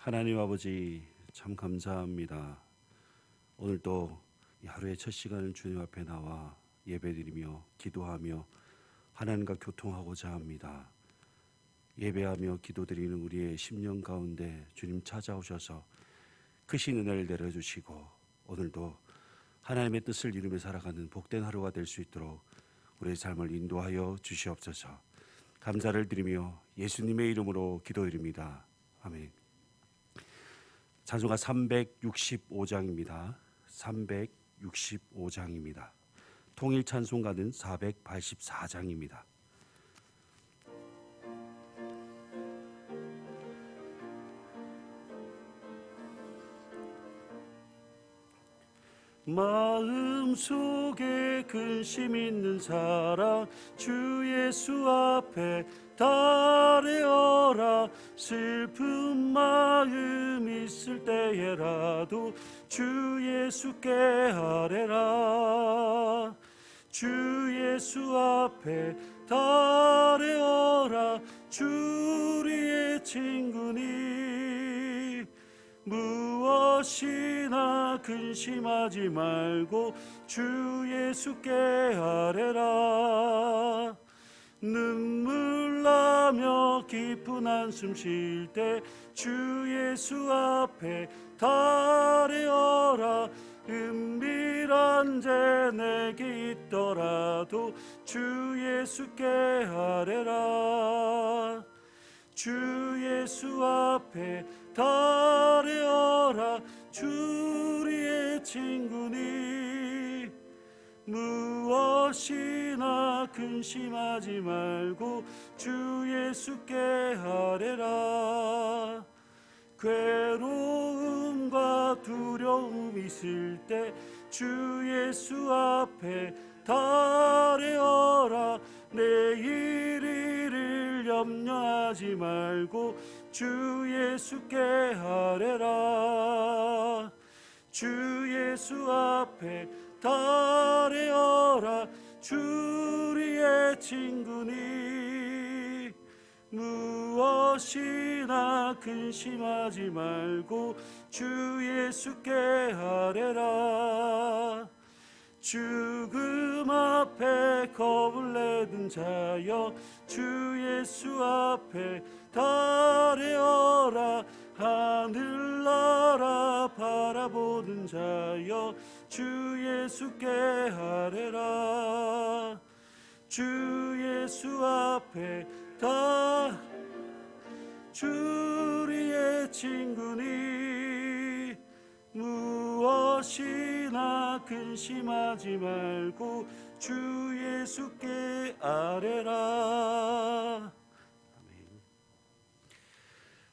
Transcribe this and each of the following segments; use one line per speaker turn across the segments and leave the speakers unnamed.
하나님 아버지 참 감사합니다. 오늘도 이 하루의 첫 시간을 주님 앞에 나와 예배드리며 기도하며 하나님과 교통하고자 합니다. 예배하며 기도드리는 우리의 심령 가운데 주님 찾아오셔서 크신 은혜를 내려주시고 오늘도 하나님의 뜻을 이루며 살아가는 복된 하루가 될 수 있도록 우리의 삶을 인도하여 주시옵소서. 감사를 드리며 예수님의 이름으로 기도드립니다. 아멘. 찬송가 365장입니다. 365장입니다. 통일 찬송가는 484장입니다. 마음속에 근심 있는 사랑 주 예수 앞에 달래어라. 슬픈 마음 있을 때에라도 주 예수께 아뢰라. 주 예수 앞에 달래어라. 주 우리의 친구니 무엇이나 근심하지 말고 주 예수께 아뢰라. 눈물 나며 깊은 한숨 쉴 때 주 예수 앞에 달래어라. 은밀한 죄 내게 있더라도 주 예수께 아뢰라. 주 예수 앞에 달래어라. 주 우리의 친구니 무엇이나 근심하지 말고 주 예수께 아뢰라. 괴로움과 두려움 있을 때 주 예수 앞에 달래어라. 내일 일을 염려하지 말고 주 예수께 아뢰라. 주 예수 앞에 달래어라. 주 우리의 친구니 무엇이나 근심하지 말고 주 예수께 아뢰라. 죽음 앞에 겁을 내든 자여 주 예수 앞에 달래어라. 하늘나라 바라보는 자여 주 예수께 아뢰라. 주 예수 앞에 주 우리의 친구니 무엇이나 근심하지 말고 주 예수께 아뢰라.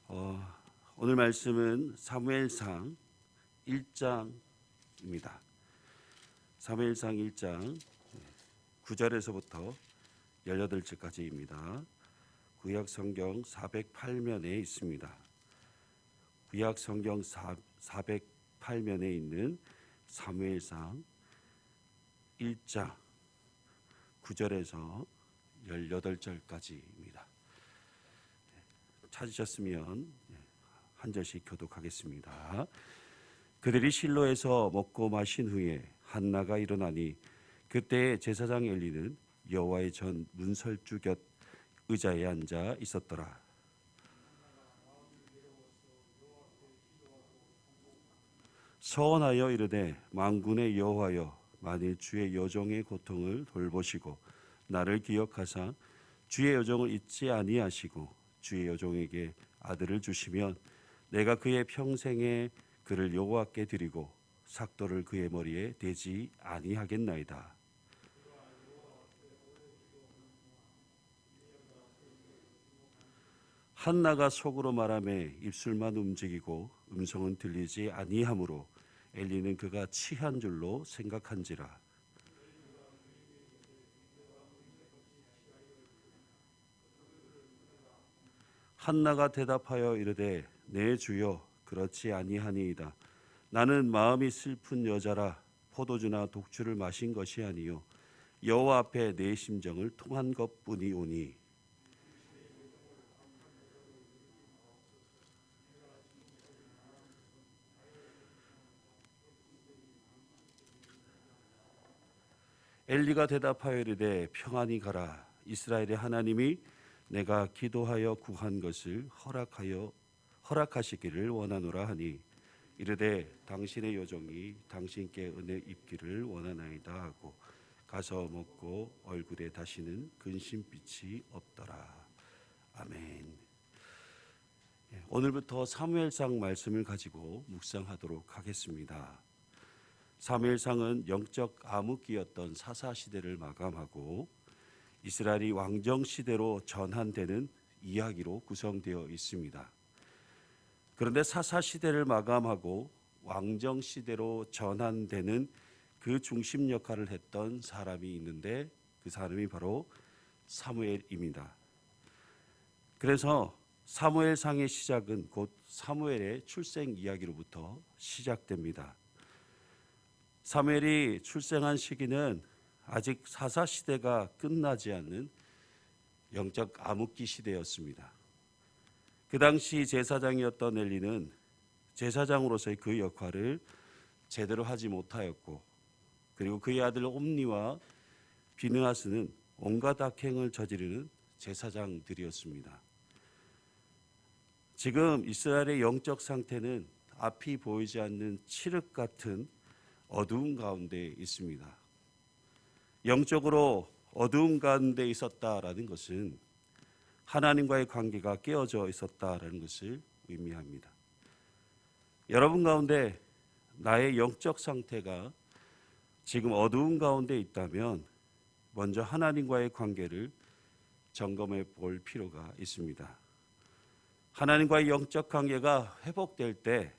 아멘. 오늘 말씀은 사무엘상 1장입니다. 사무엘상 1장 9절에서부터 18절까지입니다. 구약 성경 408면에 있습니다. 구약 성경 408면에 있는 사무엘상 1장 9절에서 18절까지입니다. 찾으셨으면 한 절씩 교독하겠습니다. 그들이 실로에서 먹고 마신 후에 한나가 일어나니 그때 제사장 엘리는 여호와의 전 문설주 곁 의자에 앉아 있었더라. 서원하여 이르되 만군의 여호와여, 만일 주의 여종의 고통을 돌보시고 나를 기억하사 주의 여종을 잊지 아니하시고 주의 여종에게 아들을 주시면 내가 그의 평생에 그를 여호와께 드리고 삭도를 그의 머리에 대지 아니하겠나이다. 한나가 속으로 말하매 입술만 움직이고 음성은 들리지 아니하므로 엘리는 그가 취한 줄로 생각한지라. 한나가 대답하여 이르되 내 주여, 그렇지 아니하니이다. 나는 마음이 슬픈 여자라 포도주나 독주를 마신 것이 아니요 여호와 앞에 내 심정을 통한 것뿐이오니 엘리가 대답하여 이르되 평안히 가라. 이스라엘의 하나님이 내가 기도하여 구한 것을 허락하시기를 원하노라 하니 이르되 당신의 요정이 당신께 은혜 입기를 원하나이다 하고 가서 먹고 얼굴에 다시는 근심빛이 없더라. 아멘. 오늘부터 사무엘상 말씀을 가지고 묵상하도록 하겠습니다. 사무엘상은 영적 암흑기였던 사사시대를 마감하고 이스라엘이 왕정시대로 전환되는 이야기로 구성되어 있습니다. 그런데 사사시대를 마감하고 왕정시대로 전환되는 그 중심 역할을 했던 사람이 있는데 그 사람이 바로 사무엘입니다. 그래서 사무엘상의 시작은 곧 사무엘의 출생 이야기로부터 시작됩니다. 사무엘이 출생한 시기는 아직 사사시대가 끝나지 않는 영적 암흑기 시대였습니다. 그 당시 제사장이었던 엘리는 제사장으로서의 그 역할을 제대로 하지 못하였고, 그리고 그의 아들 옴니와 비느하스는 온갖 악행을 저지르는 제사장들이었습니다. 지금 이스라엘의 영적 상태는 앞이 보이지 않는 칠흑 같은 어두운 가운데 있습니다. 영적으로 어두운 가운데 있었다라는 것은 하나님과의 관계가 깨어져 있었다라는 것을 의미합니다. 여러분 가운데 나의 영적 상태가 지금 어두운 가운데 있다면 먼저 하나님과의 관계를 점검해 볼 필요가 있습니다. 하나님과의 영적 관계가 회복될 때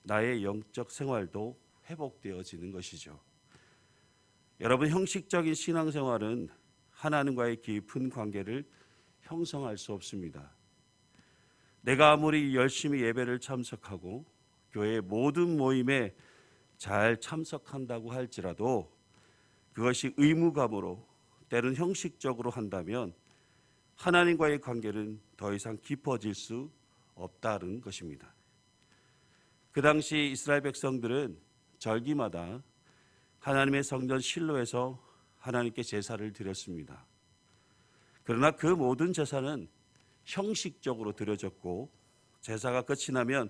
나의 영적 생활도 회복되어지는 것이죠. 여러분, 형식적인 신앙생활은 하나님과의 깊은 관계를 형성할 수 없습니다. 내가 아무리 열심히 예배를 참석하고 교회의 모든 모임에 잘 참석한다고 할지라도 그것이 의무감으로 때론 형식적으로 한다면 하나님과의 관계는 더 이상 깊어질 수 없다는 것입니다. 그 당시 이스라엘 백성들은 절기마다 하나님의 성전 실로에서 하나님께 제사를 드렸습니다. 그러나 그 모든 제사는 형식적으로 드려졌고 제사가 끝이 나면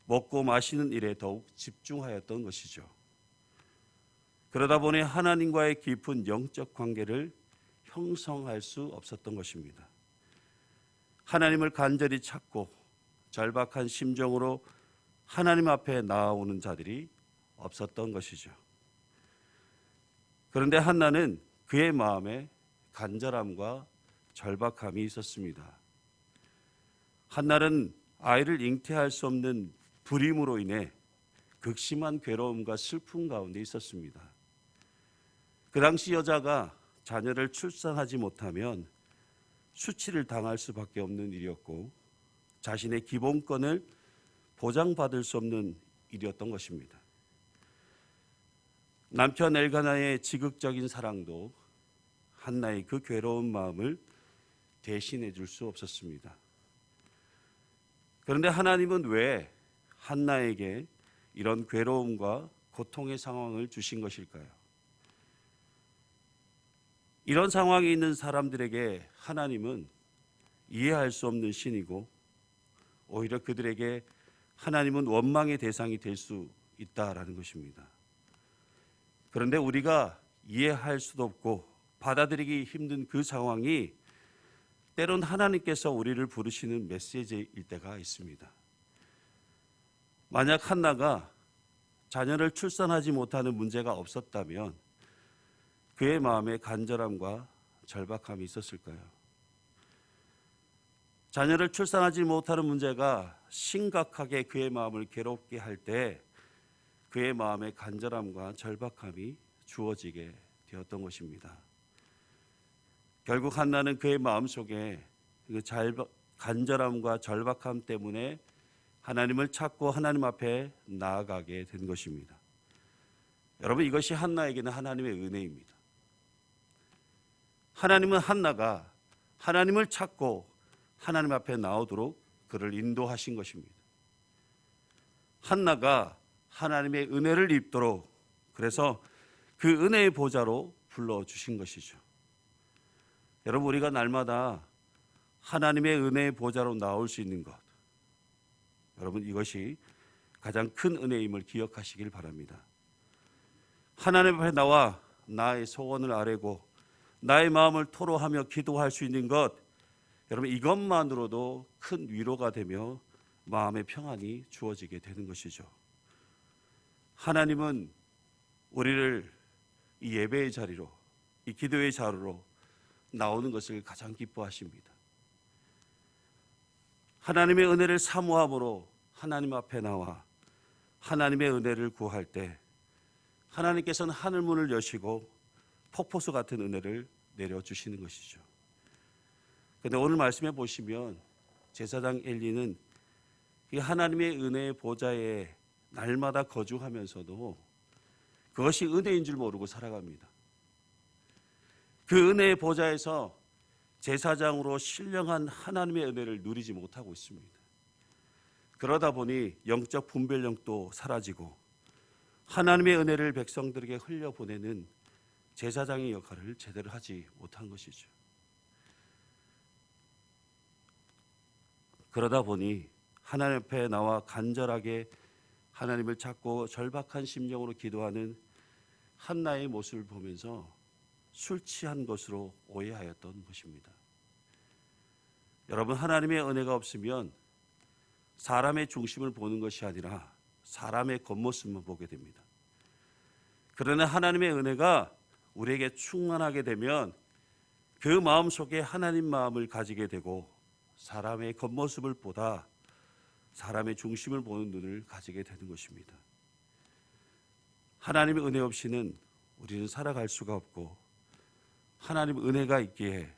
먹고 마시는 일에 더욱 집중하였던 것이죠. 그러다 보니 하나님과의 깊은 영적 관계를 형성할 수 없었던 것입니다. 하나님을 간절히 찾고 절박한 심정으로 하나님 앞에 나아오는 자들이 없었던 것이죠. 그런데 한나는 그의 마음에 간절함과 절박함이 있었습니다. 한나는 아이를 잉태할 수 없는 불임으로 인해 극심한 괴로움과 슬픔 가운데 있었습니다. 그 당시 여자가 자녀를 출산하지 못하면 수치를 당할 수밖에 없는 일이었고 자신의 기본권을 보장받을 수 없는 일이었던 것입니다. 남편 엘가나의 지극적인 사랑도 한나의 그 괴로운 마음을 대신해 줄 수 없었습니다. 그런데 하나님은 왜 한나에게 이런 괴로움과 고통의 상황을 주신 것일까요? 이런 상황에 있는 사람들에게 하나님은 이해할 수 없는 신이고 오히려 그들에게 하나님은 원망의 대상이 될 수 있다라는 것입니다. 그런데 우리가 이해할 수도 없고 받아들이기 힘든 그 상황이 때론 하나님께서 우리를 부르시는 메시지일 때가 있습니다. 만약 한나가 자녀를 출산하지 못하는 문제가 없었다면 그의 마음에 간절함과 절박함이 있었을까요? 자녀를 출산하지 못하는 문제가 심각하게 그의 마음을 괴롭게 할 때 그의 마음에 간절함과 절박함이 주어지게 되었던 것입니다. 결국 한나는 그의 마음속에 그 간절함과 절박함 때문에 하나님을 찾고 하나님 앞에 나아가게 된 것입니다. 여러분, 이것이 한나에게는 하나님의 은혜입니다. 하나님은 한나가 하나님을 찾고 하나님 앞에 나오도록 그를 인도하신 것입니다. 한나가 하나님의 은혜를 입도록, 그래서 그 은혜의 보좌로 불러주신 것이죠. 여러분, 우리가 날마다 하나님의 은혜의 보좌로 나올 수 있는 것, 여러분, 이것이 가장 큰 은혜임을 기억하시길 바랍니다. 하나님 앞에 나와 나의 소원을 아뢰고 나의 마음을 토로하며 기도할 수 있는 것, 여러분, 이것만으로도 큰 위로가 되며 마음의 평안이 주어지게 되는 것이죠. 하나님은 우리를 이 예배의 자리로, 이 기도의 자리로 나오는 것을 가장 기뻐하십니다. 하나님의 은혜를 사모함으로 하나님 앞에 나와 하나님의 은혜를 구할 때 하나님께서는 하늘문을 여시고 폭포수 같은 은혜를 내려주시는 것이죠. 그런데 오늘 말씀해 보시면 제사장 엘리는 이 하나님의 은혜의 보좌에 날마다 거주하면서도 그것이 은혜인 줄 모르고 살아갑니다. 그 은혜의 보좌에서 제사장으로 신령한 하나님의 은혜를 누리지 못하고 있습니다. 그러다 보니 영적 분별력도 사라지고 하나님의 은혜를 백성들에게 흘려보내는 제사장의 역할을 제대로 하지 못한 것이죠. 그러다 보니 하나님 앞에 나와 간절하게 하나님을 찾고 절박한 심령으로 기도하는 한나의 모습을 보면서 술 취한 것으로 오해하였던 것입니다. 여러분, 하나님의 은혜가 없으면 사람의 중심을 보는 것이 아니라 사람의 겉모습만 보게 됩니다. 그러나 하나님의 은혜가 우리에게 충만하게 되면 그 마음 속에 하나님 마음을 가지게 되고 사람의 겉모습을 보다 사람의 중심을 보는 눈을 가지게 되는 것입니다. 하나님의 은혜 없이는 우리는 살아갈 수가 없고, 하나님의 은혜가 있기에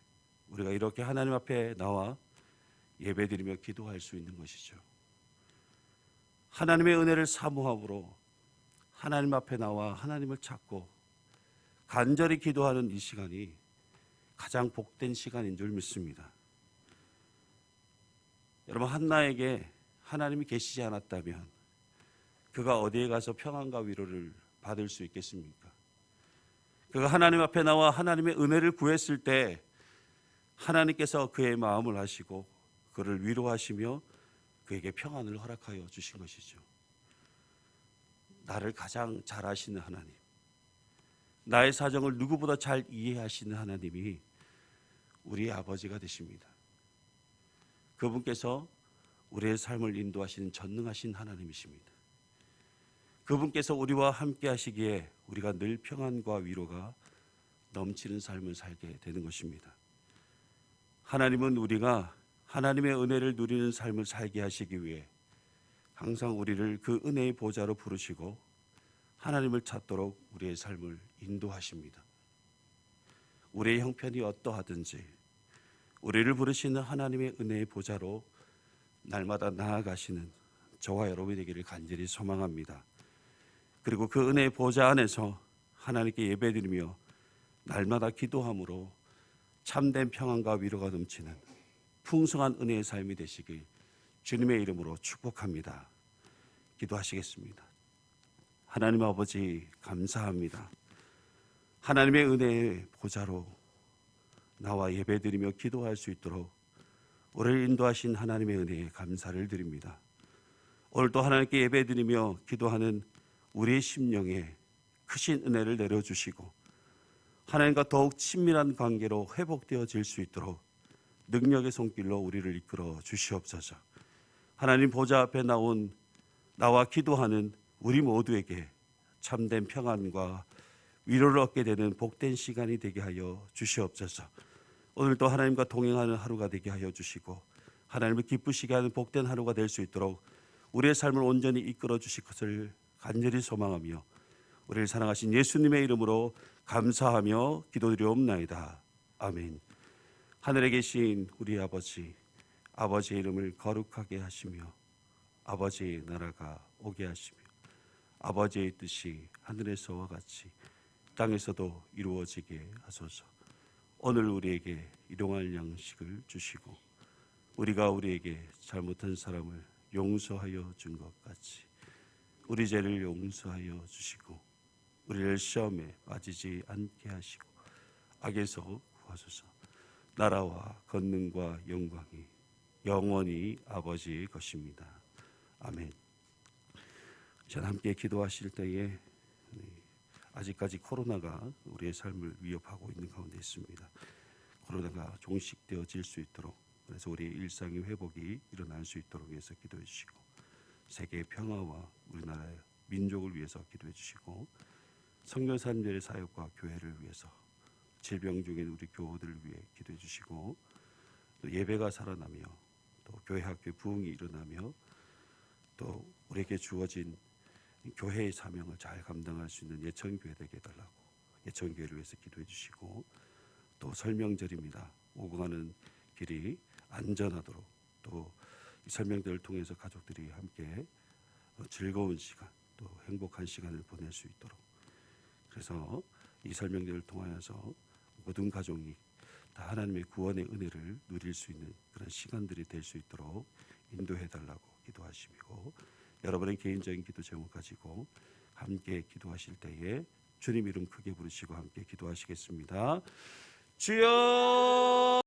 우리가 이렇게 하나님 앞에 나와 예배드리며 기도할 수 있는 것이죠. 하나님의 은혜를 사모함으로 하나님 앞에 나와 하나님을 찾고 간절히 기도하는 이 시간이 가장 복된 시간인 줄 믿습니다. 여러분, 한나에게 하나님이 계시지 않았다면 그가 어디에 가서 평안과 위로를 받을 수 있겠습니까? 그가 하나님 앞에 나와 하나님의 은혜를 구했을 때 하나님께서 그의 마음을 아시고 그를 위로하시며 그에게 평안을 허락하여 주신 것이죠. 나를 가장 잘 아시는 하나님, 나의 사정을 누구보다 잘 이해하시는 하나님이 우리의 아버지가 되십니다. 그분께서 우리의 삶을 인도하시는 전능하신 하나님이십니다. 그분께서 우리와 함께 하시기에 우리가 늘 평안과 위로가 넘치는 삶을 살게 되는 것입니다. 하나님은 우리가 하나님의 은혜를 누리는 삶을 살게 하시기 위해 항상 우리를 그 은혜의 보좌로 부르시고 하나님을 찾도록 우리의 삶을 인도하십니다. 우리의 형편이 어떠하든지 우리를 부르시는 하나님의 은혜의 보좌로 날마다 나아가시는 저와 여러분이 되기를 간절히 소망합니다. 그리고 그 은혜의 보좌 안에서 하나님께 예배드리며 날마다 기도함으로 참된 평안과 위로가 넘치는 풍성한 은혜의 삶이 되시길 주님의 이름으로 축복합니다. 기도하시겠습니다. 하나님 아버지, 감사합니다. 하나님의 은혜의 보좌로 나와 예배드리며 기도할 수 있도록 우리를 인도하신 하나님의 은혜에 감사를 드립니다. 오늘도 하나님께 예배드리며 기도하는 우리의 심령에 크신 은혜를 내려주시고 하나님과 더욱 친밀한 관계로 회복되어질 수 있도록 능력의 손길로 우리를 이끌어 주시옵소서. 하나님 보좌 앞에 나와 기도하는 우리 모두에게 참된 평안과 위로를 얻게 되는 복된 시간이 되게 하여 주시옵소서. 오늘도 하나님과 동행하는 하루가 되게 하여 주시고 하나님을 기쁘시게 하는 복된 하루가 될 수 있도록 우리의 삶을 온전히 이끌어 주실 것을 간절히 소망하며 우리를 사랑하신 예수님의 이름으로 감사하며 기도드리옵나이다. 아멘. 하늘에 계신 우리 아버지, 아버지의 이름을 거룩하게 하시며 아버지의 나라가 오게 하시며 아버지의 뜻이 하늘에서와 같이 땅에서도 이루어지게 하소서. 오늘 우리에게 일용할 양식을 주시고 우리가 우리에게 잘못한 사람을 용서하여 준 것 같이 우리 죄를 용서하여 주시고 우리를 시험에 빠지지 않게 하시고 악에서 구하소서. 나라와 권능과 영광이 영원히 아버지의 것입니다. 아멘. 자, 함께 기도하실 때에 아직까지 코로나가 우리의 삶을 위협하고 있는 가운데 있습니다. 코로나가 종식되어질 수 있도록, 그래서 우리의 일상의 회복이 일어날 수 있도록 위해서 기도해 주시고, 세계의 평화와 우리나라의 민족을 위해서 기도해 주시고, 선교사님들의 사역과 교회를 위해서, 질병 중인 우리 교우들을 위해 기도해 주시고, 또 예배가 살아나며 또 교회 학교의 부흥이 일어나며 또 우리에게 주어진 교회의 사명을 잘 감당할 수 있는 예천교회 되게 해달라고 예천교회를 위해서 기도해 주시고, 또 설명절입니다. 오고 가는 길이 안전하도록, 또 이 설명들을 통해서 가족들이 함께 즐거운 시간, 또 행복한 시간을 보낼 수 있도록, 그래서 이 설명들을 통하여서 모든 가족이 다 하나님의 구원의 은혜를 누릴 수 있는 그런 시간들이 될 수 있도록 인도해 달라고 기도하시고, 여러분의 개인적인 기도 제목 가지고 함께 기도하실 때에 주님 이름 크게 부르시고 함께 기도하시겠습니다. 주여